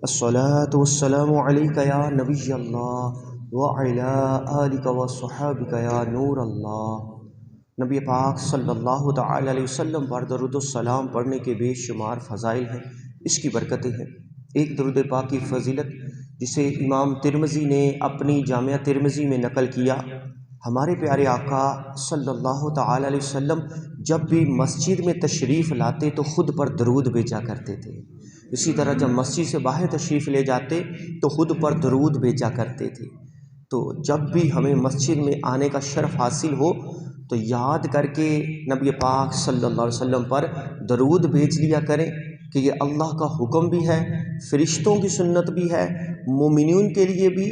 अस्सलातु वस्सलामु अलैका या नबी अल्लाह व अला आलिका व सहाबिका या नूर अल्लाह। नबी पाक सल्लल्लाहु तआला अलैहि वसल्लम पर दरूद सलाम पढ़ने के बेशुमार फ़ज़ाइल हैं, इसकी बरकतें हैं। एक दरूद पाक की फ़जीलत जिसे इमाम तिरमिज़ी ने अपनी जामिया तिरमिज़ी में नकल किया। हमारे प्यारे आका सल्लल्लाहु तआला अलैहि वसल्लम जब भी मस्जिद में तशरीफ़ लाते तो ख़ुद पर दरूद भेजा करते थे। इसी तरह जब मस्जिद से बाहर तशरीफ़ ले जाते तो ख़ुद पर दरूद भेजा करते थे। तो जब भी हमें मस्जिद में आने का शर्फ़ हासिल हो तो याद करके नबी पाक सल्लल्लाहु अलैहि वसल्लम पर दरूद भेज लिया करें कि ये अल्लाह का हुक्म भी है, फ़रिश्तों की सुन्नत भी है, मोमिनीन के लिए भी,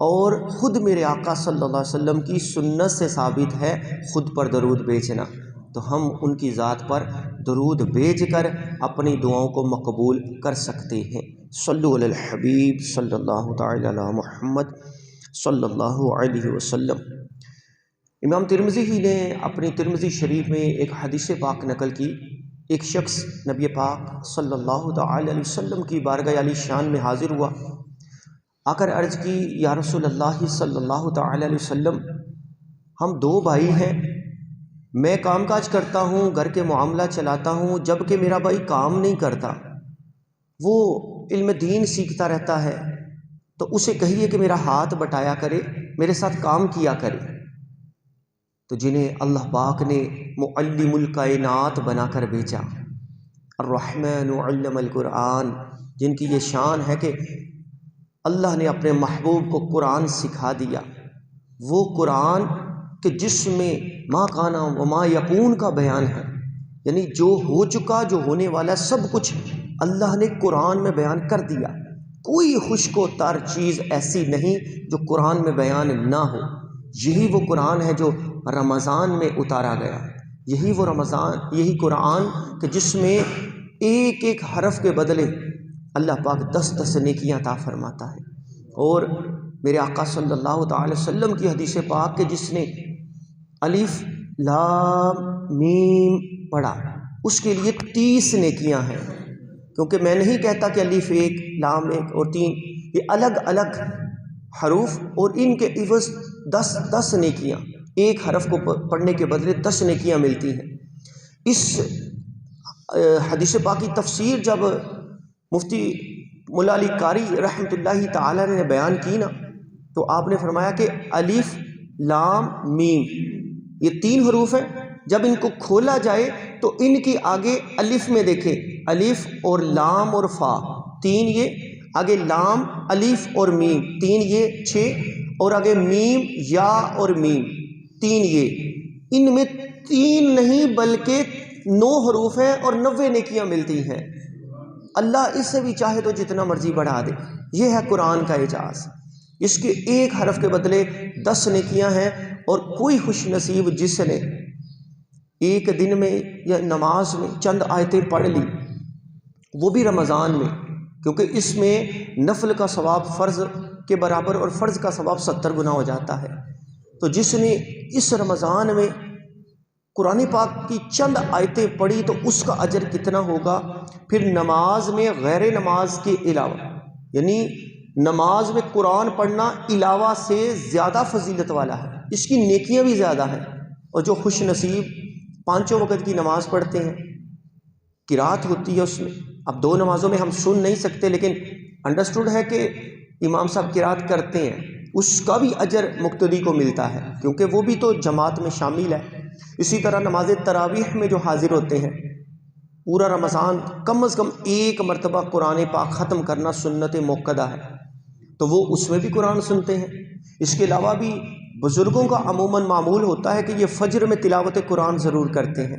और ख़ुद मेरे आका सल्लल्लाहु अलैहि वसल्लम की सुन्नत से साबित है ख़ुद पर दरूद भेजना। तो हम उनकी ज़ात पर दरूद भेज कर अपनी दुआओं को मकबूल कर सकते हैं। सल्लु अलल हबीब सल्लल्लाहु तआला अला मुहम्मद सल्लल्लाहु अलैहि वसल्लम। इमाम तिरमिज़ी ही ने अपनी तिरमिज़ी शरीफ में एक हदीस पाक नकल की। एक शख्स नबी पाक सल्लल्लाहु तआला अलैहि वसल्लम की बारगाह आली शान में हाज़िर हुआ, आकर अर्ज़ की, या रसूलल्लाह सल्लल्लाहु तआला अलैहि वसल्लम, हम दो भाई हैं, मैं कामकाज करता हूँ, घर के मामला चलाता हूँ, जबकि मेरा भाई काम नहीं करता, वो इल्म दीन सीखता रहता है, तो उसे कहिए कि मेरा हाथ बटाया करे, मेरे साथ काम किया करे। तो जिन्हें अल्लाह पाक ने मुअल्लिमुल कायनात बनाकर भेजा, अर्रहमानु अल्लमल कुरान, जिनकी ये शान है कि अल्लाह ने अपने महबूब को कुरान सिखा दिया, वो कुरान कि जिसमें मा काना व मा यकून का बयान है, यानी जो हो चुका, जो होने वाला, सब कुछ अल्लाह ने कुरान में बयान कर दिया। कोई खुश्को तर चीज़ ऐसी नहीं जो कुरान में बयान ना हो। यही वो कुरान है जो रमज़ान में उतारा गया, यही वो रमज़ान, यही कुरान कि जिसमें एक एक हरफ के बदले अल्लाह पाक 10-10 नेकियां अता फरमाता है। और मेरे आका सल्लल्लाहु अलैहि वसल्लम की हदीस पाक के जिसने अलिफ लाम मीम पढ़ा उसके लिए 30 नेकियां हैं, क्योंकि मैं नहीं कहता कि अलिफ एक, लाम एक और 3, ये अलग अलग हरूफ और इनके इवज़ 10-10 नेकियां, एक हरफ को पढ़ने के बदले 10 नेकियां मिलती हैं। इस हदीस पाक की तफसीर जब मुफ्ती मुल्ला अली कारी रहमतुल्लाहि ताला ने बयान की ना, तो आपने फरमाया कि अलिफ लाम मीम ये 3 हरूफ हैं, जब इनको खोला जाए तो इनके आगे अलिफ में देखें, अलिफ और लाम और फ़ा 3 ये, आगे लाम अलिफ और मीम 3 ये 6, और आगे मीम या और मीम 3 ये, इनमें 3 नहीं बल्कि 9 हरूफ हैं और 90 नेकियां मिलती हैं। अल्लाह इससे भी चाहे तो जितना मर्जी बढ़ा दे। यह है कुरान का एजाज़, इसके एक हरफ के बदले 10 नेकियां हैं। और कोई खुश नसीब जिसने एक दिन में या नमाज में चंद आयतें पढ़ ली, वो भी रमज़ान में, क्योंकि इसमें नफल का सवाब फ़र्ज़ के बराबर और फ़र्ज़ का सवाब 70 गुना हो जाता है। तो जिसने इस रमज़ान में कुरान पाक की चंद आयतें पढ़ी तो उसका अजर कितना होगा। फिर नमाज में गैर नमाज के अलावा, यानी नमाज में कुरान पढ़ना अलावा से ज़्यादा फजीलत वाला है, इसकी नेकियां भी ज़्यादा हैं। और जो खुश नसीब 5 वक़्त की नमाज़ पढ़ते हैं, किरात होती है उसमें, अब 2 नमाज़ों में हम सुन नहीं सकते, लेकिन अंडरस्टूड है कि इमाम साहब किरात करते हैं, उसका भी अजर मुक्तदी को मिलता है, क्योंकि वो भी तो जमात में शामिल है। इसी तरह नमाज तरावीह में जो हाजिर होते हैं, पूरा रमज़ान कम से कम 1 मरतबा कुरान पाक ख़त्म करना सुन्नत मुक्कदा है, तो वो उसमें भी कुरान सुनते हैं। इसके अलावा भी बुज़ुर्गों का अमूमन मामूल होता है कि ये फ़ज्र में तिलावत कुरान ज़रूर करते हैं,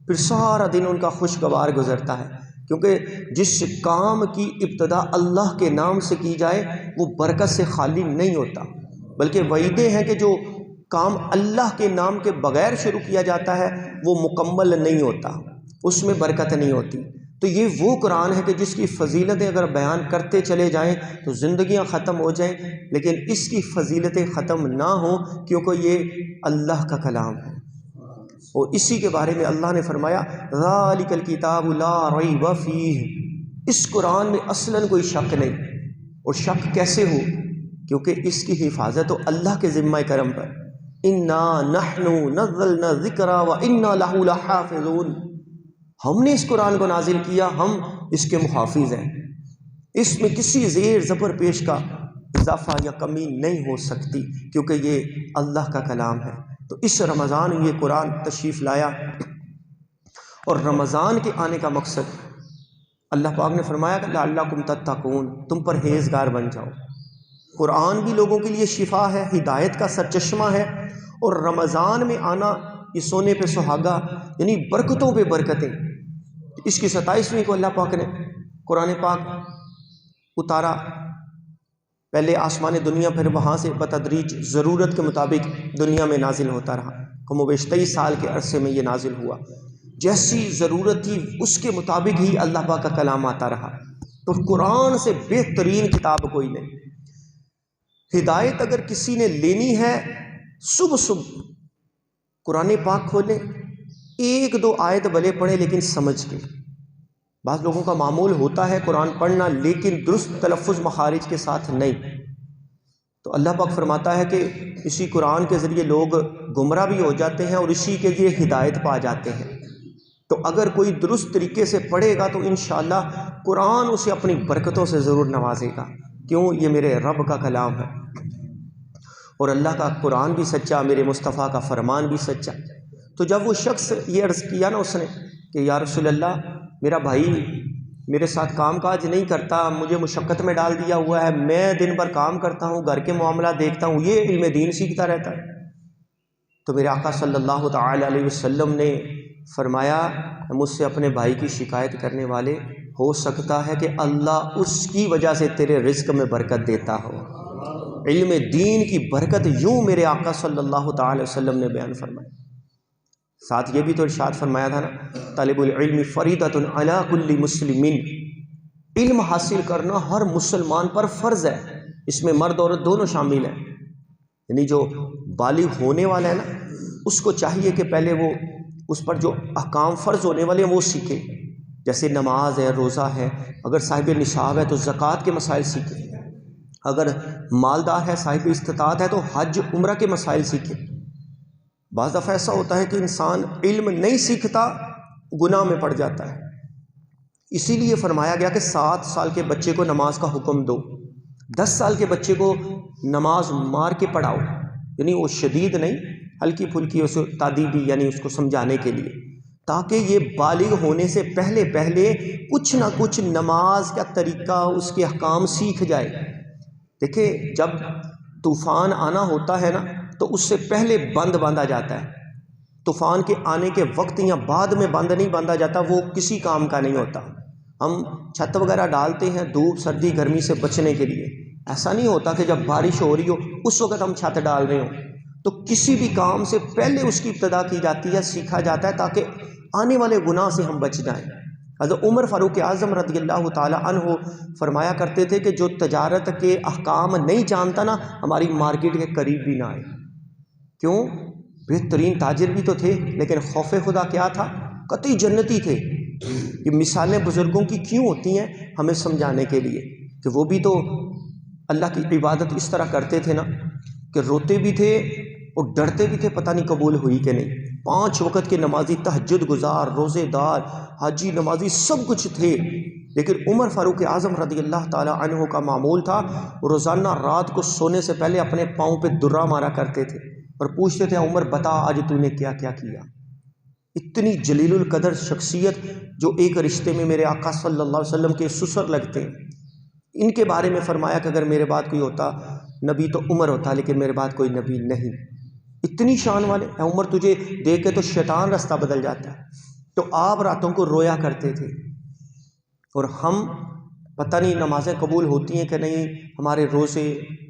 फिर सारा दिन उनका खुशगवार गुज़रता है, क्योंकि जिस काम की इब्तदा अल्लाह के नाम से की जाए वो बरकत से खाली नहीं होता, बल्कि वईदे हैं कि जो काम अल्लाह के नाम के बग़ैर शुरू किया जाता है वो मुकम्मल नहीं होता, उसमें बरकत नहीं होती। तो ये वो कुरान है कि जिसकी फ़जीलतें अगर बयान करते चले जाएं तो ज़िंदगियां ख़त्म हो जाएं, लेकिन इसकी फ़जीलतें ख़त्म ना हो, क्योंकि ये अल्लाह का कलाम है। और इसी के बारे में अल्लाह ने फरमाया, ज़ालिकल किताबु ला रैब फ़ीह, इस कुरान में असलन कोई शक नहीं, और शक कैसे हो, क्योंकि इसकी हिफाजत तो अल्लाह के ज़िम्मा करम पर। इन्ना नहनु नज़्ज़लना ज़िक्रा व इन्ना लहू लहाफ़िज़ून, हमने इस कुरान को नाजिल किया, हम इसके मुहाफिज हैं। इसमें किसी ज़ेर ज़बर पेश का इजाफा या कमी नहीं हो सकती, क्योंकि ये अल्लाह का कलाम है। तो इस रमज़ान में ये कुरान तशरीफ़ लाया, और रमज़ान के आने का मकसद अल्लाह पाक ने फरमाया कि लअल्लकुम तत्तकून, तुम परहेज़गार बन जाओ। कुरान भी लोगों के लिए शिफा है, हिदायत का सरचश्मा है, और रमज़ान में आना ये सोने पे सुहागा, यानी बरकतों पे बरकतें। इसकी 27वीं को अल्लाह पाक ने कुरान पाक उतारा, पहले आसमान दुनिया, फिर वहाँ से बतदरीज ज़रूरत के मुताबिक दुनिया में नाजिल होता रहा। कमोबेश 23 साल के अरसे में ये नाजिल हुआ। जैसी ज़रूरत थी उसके मुताबिक ही अल्लाह पाक का कलाम आता रहा। तो कुरान से बेहतरीन किताब कोई नहीं। हिदायत अगर किसी ने लेनी है, सुबह सुबह कुरान पाक खोलें, एक दो आयत भले पढ़े लेकिन समझ के। बाज़ लोगों का मामूल होता है कुरान पढ़ना, लेकिन दुरुस्त तलफ़ुज़ मखारिज के साथ नहीं। तो अल्लाह पाक फरमाता है कि इसी कुरान के ज़रिए लोग गुमराह भी हो जाते हैं और इसी के लिए हिदायत पा जाते हैं। तो अगर कोई दुरुस्त तरीके से पढ़ेगा तो इंशाअल्लाह कुरान उसे अपनी बरकतों से ज़रूर नवाजेगा। क्यों? ये मेरे रब का कलाम है, और अल्लाह का कुरान भी सच्चा, मेरे मुस्तफ़ा का फरमान भी सच्चा। तो जब वो शख्स ये अर्ज़ किया ना उसने कि या रसूल अल्लाह, मेरा भाई मेरे साथ काम काज नहीं करता, मुझे मुशक्क़त में डाल दिया हुआ है, मैं दिन भर काम करता हूँ, घर के मामला देखता हूँ, ये इल्म दीन सीखता रहता है। तो मेरे आका सल्लल्लाहु तआला अलैहि वसल्लम ने फरमाया, मुझसे अपने भाई की शिकायत करने वाले, हो सकता है कि अल्लाह उसकी वजह से तेरे रिज़्क़ में बरकत देता हो। इल्म दीन की बरकत यूँ मेरे आका सल्लल्लाहु तआला अलैहि वसल्लम ने बयान फरमाया। साथ ये भी तो इरशाद फरमाया था ना, तालिबुल इल्मी फरीदतुन अला कुल्ली मुस्लिमिन, इल्म हासिल करना हर मुसलमान पर फ़र्ज़ है। इसमें मर्द औरत दोनों शामिल हैं। यानी जो बालिग होने वाला है ना, उसको चाहिए कि पहले वो उस पर जो अहकाम फ़र्ज़ होने वाले हैं वो सीखे। जैसे नमाज है, रोज़ा है, अगर साहिब निसाब है तो ज़कात के मसाइल सीखे, अगर मालदार है, साहिब इस्तिताअत है तो हज उम्रा के मसाइल सीखे। बाज़ दफ़ा ऐसा होता है कि इंसान इल्म नहीं सीखता, गुनाह में पड़ जाता है। इसीलिए फरमाया गया कि 7 साल के बच्चे को नमाज का हुक्म दो, 10 साल के बच्चे को नमाज मार के पढ़ाओ, यानी वो शदीद नहीं, हल्की फुल्की उसे तादीबी, यानी उसको समझाने के लिए, ताकि ये बालिग होने से पहले पहले कुछ ना कुछ नमाज का तरीका, उसके अहकाम सीख जाए। देखिए, जब तूफ़ान आना होता है ना, तो उससे पहले बंद बांधा जाता है। तूफ़ान के आने के वक्त या बाद में बंद नहीं बांधा जाता, वो किसी काम का नहीं होता। हम छत वगैरह डालते हैं धूप सर्दी गर्मी से बचने के लिए, ऐसा नहीं होता कि जब बारिश हो रही हो उस वक्त हम छत डाल रहे हो। तो किसी भी काम से पहले उसकी इब्तिदा की जाती है, सीखा जाता है, ताकि आने वाले गुनाह से हम बच जाएं। हज़रत उमर फ़ारूक आज़म रज़ियल्लाहु ताला अन्हु फरमाया करते थे कि जो तजारत के अहकाम नहीं जानता ना, हमारी मार्केट के करीब भी ना आए। क्यों? बेहतरीन ताजिर भी तो थे, लेकिन खौफ़े खुदा क्या था? कतई जन्नती थे। ये मिसालें बुज़ुर्गों की क्यों होती हैं? हमें समझाने के लिए कि वो भी तो अल्लाह की इबादत इस तरह करते थे ना, कि रोते भी थे और डरते भी थे, पता नहीं कबूल हुई कि नहीं। 5 वक़्त के नमाजी, तहज्जुद गुज़ार, रोज़ेदार, हाजी नमाजी, सब कुछ थे। लेकिन उमर फ़ारूक आज़म रज़ियल्लाहु ताला अन्हु का मामूल था, रोज़ाना रात को सोने से पहले अपने पाँव पे दुर्रा मारा करते थे और पूछते थे, उमर बता आज तूने क्या क्या किया। इतनी जलीलुल कदर शख्सियत, जो एक रिश्ते में मेरे आका सल्लल्लाहु अलैहि वसल्लम के ससुर लगते हैं। इनके बारे में फरमाया कि अगर मेरे बाद कोई होता नबी तो उमर होता, लेकिन मेरे बाद कोई नबी नहीं। इतनी शान वाले हैं। उमर, तुझे देख के तो शैतान रास्ता बदल जाता है। तो आप रातों को रोया करते थे, और हम पता नहीं नमाज़ें कबूल होती हैं कि नहीं, हमारे रोज़े,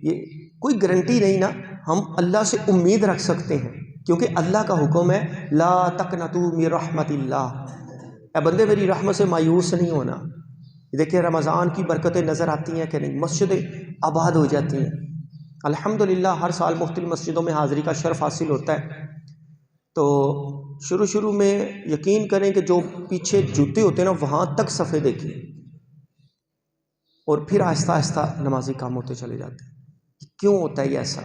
ये कोई गारंटी नहीं ना। हम अल्लाह से उम्मीद रख सकते हैं, क्योंकि अल्लाह का हुक्म है, ला तकनतू मिन रहमतिल्लाह, ए बंदे मेरी रहमत से मायूस नहीं होना। देखिए, रमज़ान की बरकतें नज़र आती हैं कि नहीं, मस्जिदें आबाद हो जाती हैं। अल्हम्दुलिल्लाह हर साल मुख्तलिफ मस्जिदों में हाज़िरी का शर्फ़ हासिल होता है। तो शुरू में यकीन करें कि जो पीछे जूते होते हैं ना, वहाँ तक सफ़े देखिए, और फिर आहिस्ता आहिस्ता नमाजी काम होते चले जाते हैं। क्यों होता है ये ऐसा?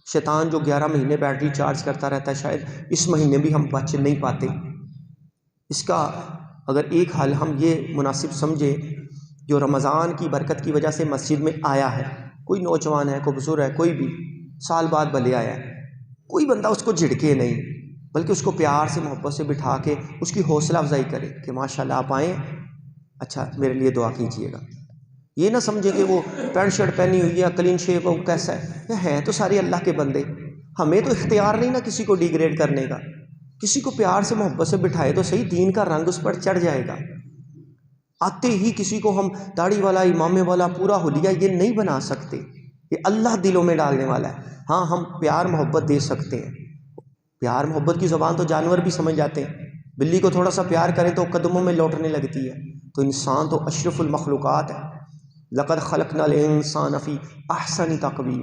शैतान जो 11 महीने बैटरी चार्ज करता रहता है, शायद इस महीने भी हम बच नहीं पाते। इसका अगर एक हल हम ये मुनासिब समझे, जो रमज़ान की बरकत की वजह से मस्जिद में आया है, कोई नौजवान है, कोई बुजुर्ग है, कोई भी साल बाद भले आया है, कोई बंदा उसको झिड़के नहीं, बल्कि उसको प्यार से मोहब्बत से बिठा के उसकी हौसला अफजाई करे कि माशाल्लाह आप आएँ, अच्छा मेरे लिए दुआ कीजिएगा। ये ना समझे कि वो पैंट शर्ट पहनी हुई है, क्लीन शेव, वो कैसा है तो सारे अल्लाह के बंदे। हमें तो इख्तियार नहीं ना किसी को डिग्रेड करने का। किसी को प्यार से मोहब्बत से बिठाए तो सही, दीन का रंग उस पर चढ़ जाएगा। आते ही किसी को हम दाढ़ी वाला, इमामे वाला, पूरा हुलिया ये नहीं बना सकते। ये अल्लाह दिलों में डालने वाला है। हाँ, हम प्यार मोहब्बत दे सकते हैं। प्यार मोहब्बत की ज़बान तो जानवर भी समझ जाते हैं। बिल्ली को थोड़ा सा प्यार करें तो कदमों में लौटने लगती है। तो इंसान तो अशरफुल मखलूक़ात है। लक़द खलक़नल इंसान फ़ी अहसनि तक़वीम।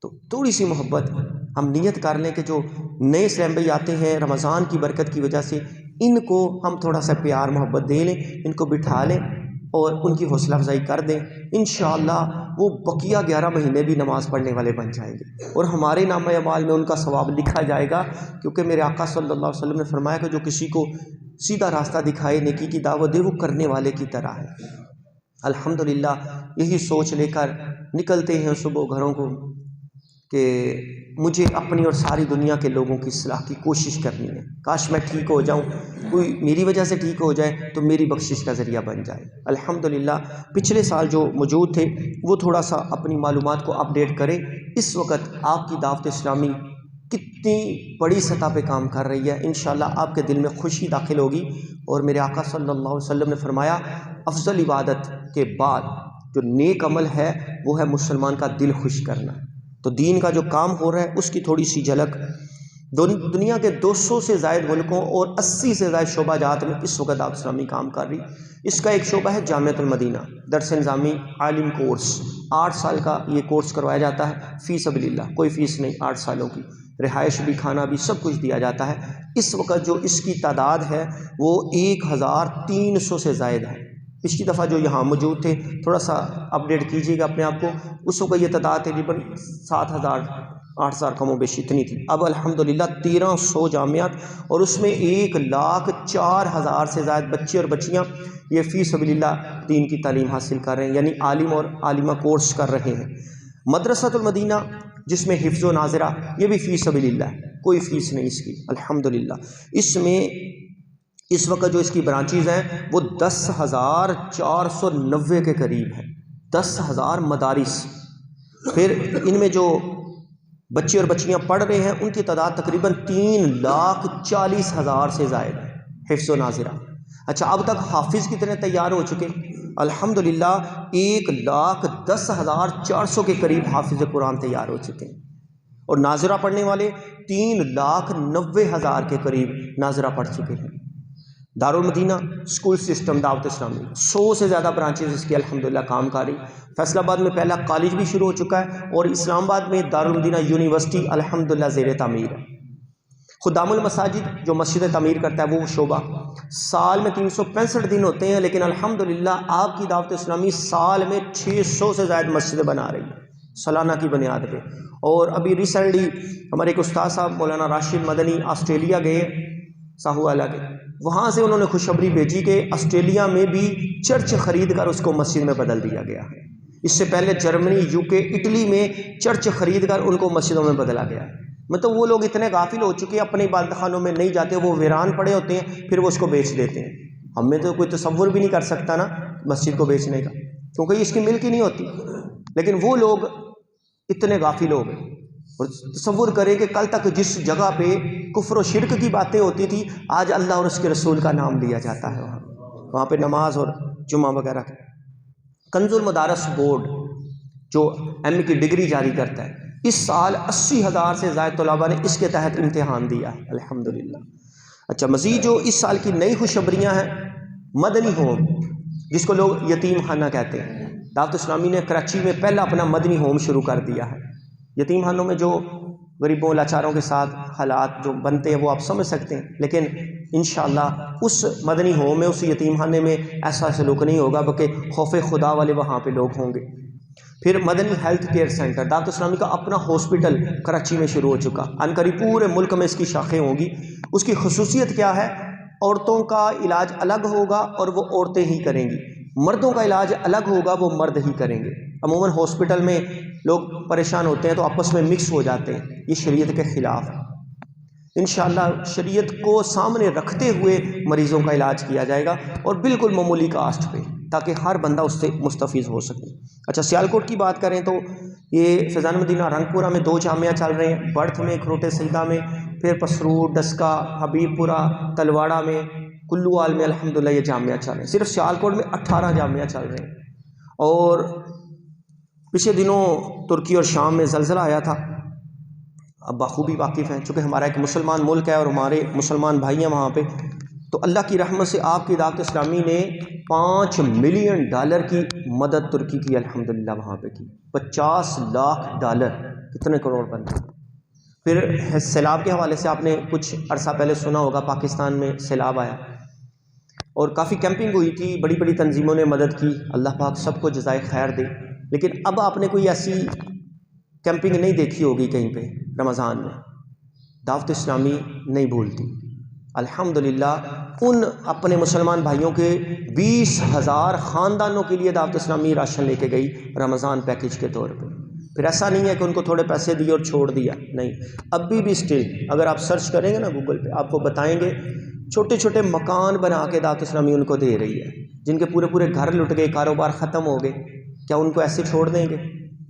तो थोड़ी सी मोहब्बत हम नियत कर लें कि जो नए सहबई आते हैं रमज़ान की बरकत की वजह से, इनको हम थोड़ा सा प्यार मोहब्बत दे लें, इनको बिठा लें और उनकी हौसला अफजाई कर दें। इंशाअल्लाह वो बकिया 11 महीने भी नमाज़ पढ़ने वाले बन जाएंगे और हमारे नाम अमाल में उनका सवाब लिखा जाएगा। क्योंकि मेरे आका सल्लल्लाहु अलैहि वसल्लम ने फरमाया कि जो किसी को सीधा रास्ता दिखाए, नेकी की दावत दे, वो करने वाले की तरह है। अल्हम्दुलिल्लाह यही सोच लेकर निकलते हैं सुबह घरों को कि मुझे अपनी और सारी दुनिया के लोगों की इस्लाह की कोशिश करनी है। काश मैं ठीक हो जाऊं, कोई मेरी वजह से ठीक हो जाए तो मेरी बख्शिश का ज़रिया बन जाए। अल्हम्दुलिल्लाह पिछले साल जो मौजूद थे वो थोड़ा सा अपनी मालूमात को अपडेट करें। इस वक्त आपकी दावत इस्लामी कितनी बड़ी सतह पे काम कर रही है। इंशाअल्लाह आपके दिल में खुशी दाखिल होगी। और मेरे आका सल्लल्लाहु अलैहि वसल्लम ने फरमाया, अफजल इबादत के बाद जो नेक अमल है वो है मुसलमान का दिल खुश करना। तो दीन का जो काम हो रहा है उसकी थोड़ी सी झलक दुनिया के 200 से ज़ायद मुल्कों और 80 से ज़ायद शोबा जात में इस वक्त दावत इस्लामी काम कर रही। इसका एक शोबा है जामिअतुल मदीना, दर्स निज़ामी आलिम कोर्स। 8 साल का ये कोर्स करवाया जाता है फ़ी सबीलिल्लाह, कोई फ़ीस नहीं, 8 सालों की रिहाइश भी, खाना भी, सब कुछ दिया जाता है। इस वक्त जो इसकी तादाद है वो 1300 से ज़ायद है। पिछली दफ़ा जो यहाँ मौजूद थे, थोड़ा सा अपडेट कीजिएगा अपने आप को, उस वक्त ये तादाद तकरीबन 7,000 8,000 कमो बेशी इतनी थी। अब अल्हम्दुलिल्लाह 1300 जामियात और उसमें 1,04,000 से ज़ायद बच्चे और बच्चियाँ ये फ़ी सबीलिल्लाह दीन की तालीम हासिल कर रहे हैं, यानी आलिम और आलिमा कोर्स कर रहे हैं। मदरसतुल मदीना जिसमें हिफ्ज़ व नाज़िरा, ये भी फ़ी सबीलिल्लाह, कोई फ़ीस नहीं इसकी अल्हम्दुलिल्लाह। इसमें इस वक्त जो इसकी ब्रांचेज़ हैं वो 10,490 के करीब है। 10,000 मदारिस। फिर इनमें जो बच्चे और बच्चियां पढ़ रहे हैं उनकी तादाद तकरीबन 3,40,000 से ज़ायद है, हिफ्ज़ व नाज़िरा। अच्छा, अब तक हाफिज़ कितने तैयार हो चुके? अल्हम्दुलिल्लाह 1,10,400 के करीब हाफिज़ कुरान तैयार हो चुके हैं। और नाज़िरा पढ़ने वाले 3,90,000 के करीब नाज़िरा पढ़ चुके हैं। Darul Medina school system Dawat Islami 100 से ज़्यादा ब्रांचेज इसकी अल्हम्दुलिल्लाह काम कर रही। फैसलाबाद में पहला कॉलेज भी शुरू हो चुका है और इस्लामाबाद में दारुल मदीना यूनिवर्सिटी अल्हम्दुलिल्लाह ज़ेर तामीर है। खुदामुल मसाजिद जो मस्जिद तामीर करता है वो शोबा, साल में 365 दिन होते हैं, लेकिन अल्हम्दुलिल्लाह आपकी दावत इस्लामी साल में 600 से ज़्यादा मस्जिदें बना रही है सालाना की बुनियाद पे। और अभी रिसेंटली हमारे एक उस्ताद साहब मौलाना राशिद मदनी ऑस्ट्रेलिया गए, साहूवाला के, वहाँ से उन्होंने खुशखबरी भेजी कि ऑस्ट्रेलिया में भी चर्च खरीद कर उसको मस्जिद में बदल दिया गया है। इससे पहले जर्मनी, यूके, इटली में चर्च खरीद कर उनको मस्जिदों में बदला गया है। मतलब वो लोग इतने गाफिल हो चुके हैं, अपने इबादत खानों में नहीं जाते, वो वीरान पड़े होते हैं, फिर वो उसको बेच देते हैं। हमें तो कोई तसव्वुर भी नहीं कर सकता ना मस्जिद को बेचने का, क्योंकि इसकी मिल्क ही नहीं होती। लेकिन वो लोग इतने गाफिल हो गए। और तसव्वुर करें कि कल तक जिस जगह पे कुफ्र और शिरक की बातें होती थी, आज अल्लाह और उसके रसूल का नाम लिया जाता है। वहाँ पे नमाज और जुमा वगैरह। कंजुल मदारस बोर्ड जो एमए की डिग्री जारी करता है, इस साल 80,000 से ज़ायद तलबा ने इसके तहत इम्तिहान दिया है अल्हम्दुलिल्लाह। अच्छा, मज़ीद जो इस साल की नई खुशखबरियाँ हैं, मदनी होम जिसको लोग यतीम खाना कहते हैं, दावत इस्लामी ने कराची में पहला अपना मदनी होम शुरू कर दिया है। यतीम खानों में जो गरीबों लाचारों के साथ हालात जो बनते हैं वो आप समझ सकते हैं, लेकिन इंशाअल्लाह उस मदनी होम में, उस यतीम खाने में ऐसा सलूक नहीं होगा, बल्कि खौफ खुदा वाले वहाँ पे लोग होंगे। फिर Madani health care centre, Dawat Islami का अपना हॉस्पिटल कराची में शुरू हो चुका, अनकरीब पूरे मुल्क में इसकी शाखें होंगी। उसकी खसूसियत क्या है? औरतों का इलाज अलग होगा और वो औरतें ही करेंगी, मर्दों का इलाज अलग होगा, वो मर्द ही करेंगे। अमूमन हॉस्पिटल में लोग परेशान होते हैं तो आपस में मिक्स हो जाते हैं, ये शरीयत के ख़िलाफ़ है। इंशाअल्लाह शरीयत को सामने रखते हुए मरीज़ों का इलाज किया जाएगा और बिल्कुल मामूली कास्ट पे, ताकि हर बंदा उससे मुस्तफ़ीज़ हो सके। अच्छा, सियालकोट की बात करें तो ये फैज़ान मदीना रंगपुरा में 2 जामिया चल रहे हैं, बर्थ में, खरोटे सईदा में, फिर पसरूर, डस्का, हबीबपुरा, तलवाड़ा में, कुल्लूवाल में अल्हम्दुलिल्लाह ये जामिया चल रहे हैं। सिर्फ सियालकोट में 18 जामिया चल रहे हैं। और पिछले दिनों तुर्की और शाम में ज़लज़ला आया था, अब बखूबी वाकिफ़ हैं, चूँकि हमारा एक मुसलमान मुल्क है और हमारे मुसलमान भाई हैं वहाँ पे, तो अल्लाह की रहमत से आपकी दावत इस्लामी ने $5 मिलियन की मदद तुर्की की अल्हम्दुलिल्लाह वहाँ पे की। $50 लाख, कितने करोड़ बनते। फिर सैलाब के हवाले से आपने कुछ अरसा पहले सुना होगा, पाकिस्तान में सैलाब आया और काफ़ी कैंपिंग हुई थी, बड़ी बड़ी तंजीमों ने मदद की, अल्लाह पाक सबको जज़ाए खैर दे। लेकिन अब आपने कोई ऐसी कैंपिंग नहीं देखी होगी कहीं पे रमज़ान में, दावत इस्लामी नहीं भूलती। अल्हम्दुलिल्लाह उन अपने मुसलमान भाइयों के 20,000 ख़ानदानों के लिए दावत इस्लामी राशन लेके गई रमज़ान पैकेज के तौर पे। फिर ऐसा नहीं है कि उनको थोड़े पैसे दिए और छोड़ दिया, नहीं, अभी भी स्टिल अगर आप सर्च करेंगे ना गूगल पे, आपको बताएंगे छोटे छोटे मकान बना के दावत इस्लामी उनको दे रही है, जिनके पूरे पूरे घर लुट गए, कारोबार ख़त्म हो गए। क्या उनको ऐसे छोड़ देंगे?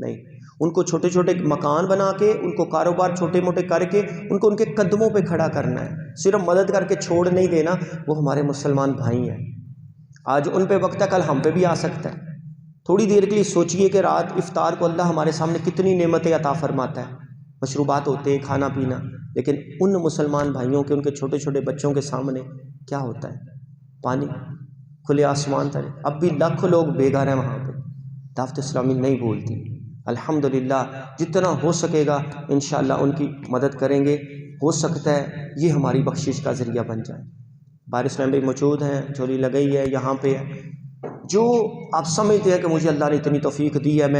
नहीं, उनको छोटे छोटे मकान बना के, उनको कारोबार छोटे मोटे करके, उनको उनके कदमों पे खड़ा करना है, सिर्फ मदद करके छोड़ नहीं देना। वो हमारे मुसलमान भाई हैं, आज उन पे वक्त है, कल हम पे भी आ सकता है। थोड़ी देर के लिए सोचिए कि रात इफ्तार को अल्लाह हमारे सामने कितनी नेमतें अता फरमाता है, मशरूबात होते हैं, खाना पीना, लेकिन उन मुसलमान भाइयों के, उनके छोटे छोटे बच्चों के सामने क्या होता है? पानी, खुले आसमान तले। अब भी लाखों लोग बेघर हैं वहाँ पे, दावत इस्लामी नहीं भूलती। अल्हम्दुलिल्लाह जितना हो सकेगा इंशाअल्लाह उनकी मदद करेंगे, हो सकता है ये हमारी बख्शिश का ज़रिया बन जाए। बारिश में भी मौजूद हैं, झोली लगाई है यहाँ पे, जो आप समझते हैं कि मुझे अल्लाह ने इतनी तौफीक दी है, मैं